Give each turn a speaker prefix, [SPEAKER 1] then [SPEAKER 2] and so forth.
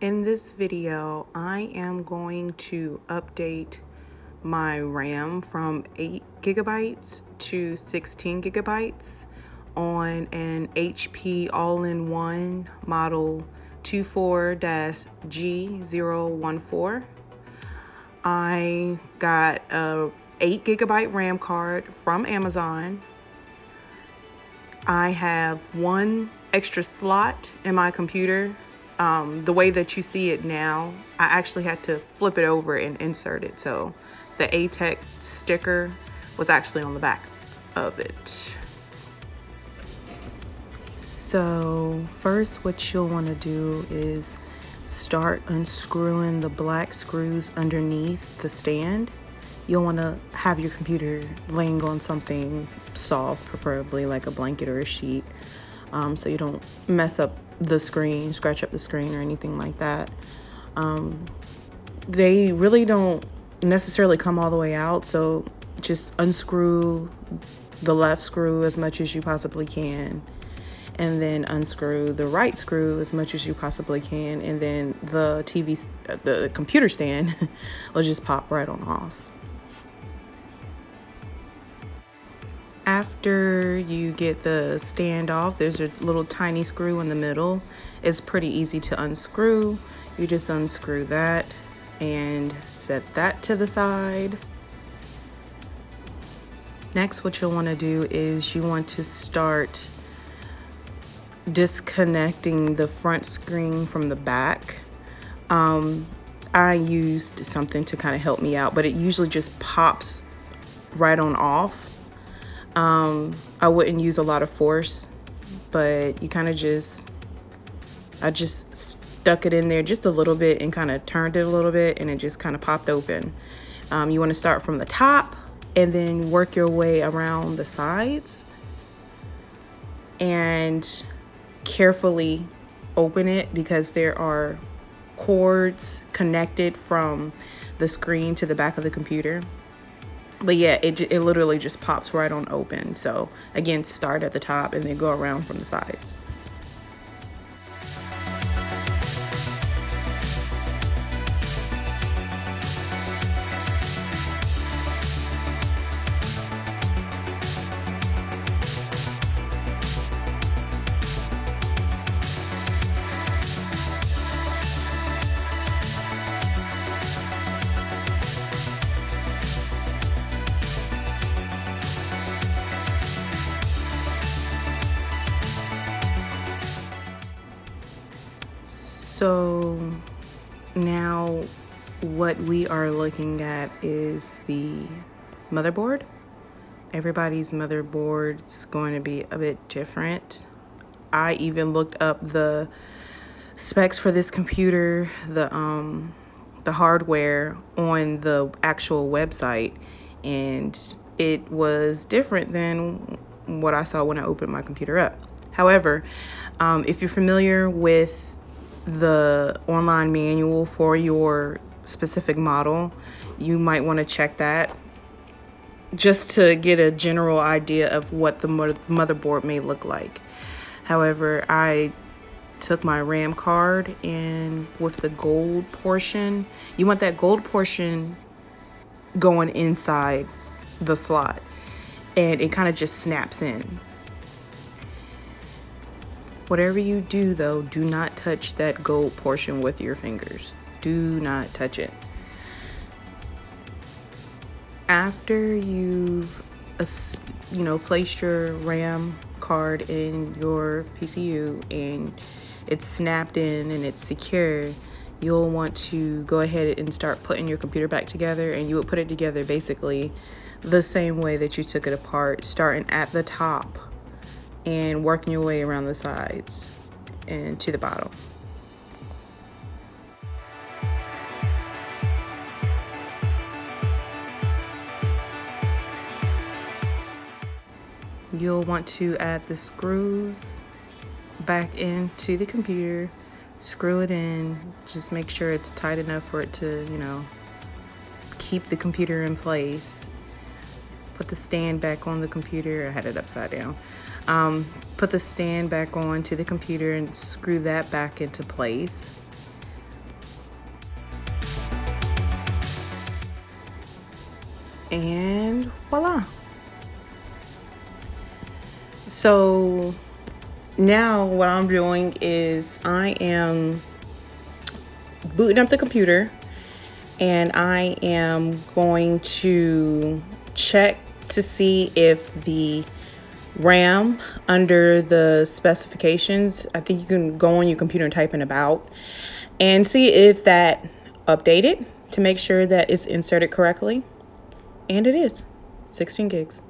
[SPEAKER 1] In this video, I am going to update my RAM from 8 gigabytes to 16 gigabytes on an HP all-in-one model 24-G014. I got a 8 gigabyte RAM card from Amazon. I have one extra slot in my computer. The way that you see it now, I actually had to flip it over and insert it. So the ATEC sticker was actually on the back of it. So first what you'll want to do is start unscrewing the black screws underneath the stand. You'll want to have your computer laying on something soft, preferably like a blanket or a sheet, so you don't mess up the screen, scratch up the screen or anything like that. They really don't necessarily come all the way out, so just unscrew the left screw as much as you possibly can, and then unscrew the right screw as much as you possibly can, and then the computer stand will just pop right on off. After you get the stand off, there's a little tiny screw in the middle. It's pretty easy to unscrew. You just unscrew that and set that to the side. Next, what you'll want to do is you want to start disconnecting the front screen from the back. I used something to kind of help me out, but it usually just pops right on off. I wouldn't use a lot of force, but you kind of I just stuck it in there just a little bit and kind of turned it a little bit, and it just kind of popped open. You want to start from the top and then work your way around the sides and carefully open it, because there are cords connected from the screen to the back of the computer. But yeah, it literally just pops right on open. So again, start at the top and then go around from the sides. So now what we are looking at is the motherboard. Everybody's motherboard's going to be a bit different. I even looked up the specs for this computer, the hardware on the actual website, and it was different than what I saw when I opened my computer up. However, if you're familiar with the online manual for your specific model, you might want to check that just to get a general idea of what the motherboard may look like. However, I took my RAM card, and with the gold portion, you want that gold portion going inside the slot, and it kind of just snaps in. Whatever you do though, do not touch that gold portion with your fingers. Do not touch it. After you've placed your RAM card in your PCU and it's snapped in and it's secure, you'll want to go ahead and start putting your computer back together, and you would put it together basically the same way that you took it apart, starting at the top and working your way around the sides and to the bottom. You'll want to add the screws back into the computer, screw it in, just make sure it's tight enough for it to, keep the computer in place. Put the stand back on the computer. I had it upside down. Put the stand back on to the computer and screw that back into place. And voila. So now what I'm doing is I am booting up the computer, and I am going to check to see if the RAM under the specifications, I think you can go on your computer and type in about and see if that updated to make sure that it's inserted correctly. And it is 16 gigs.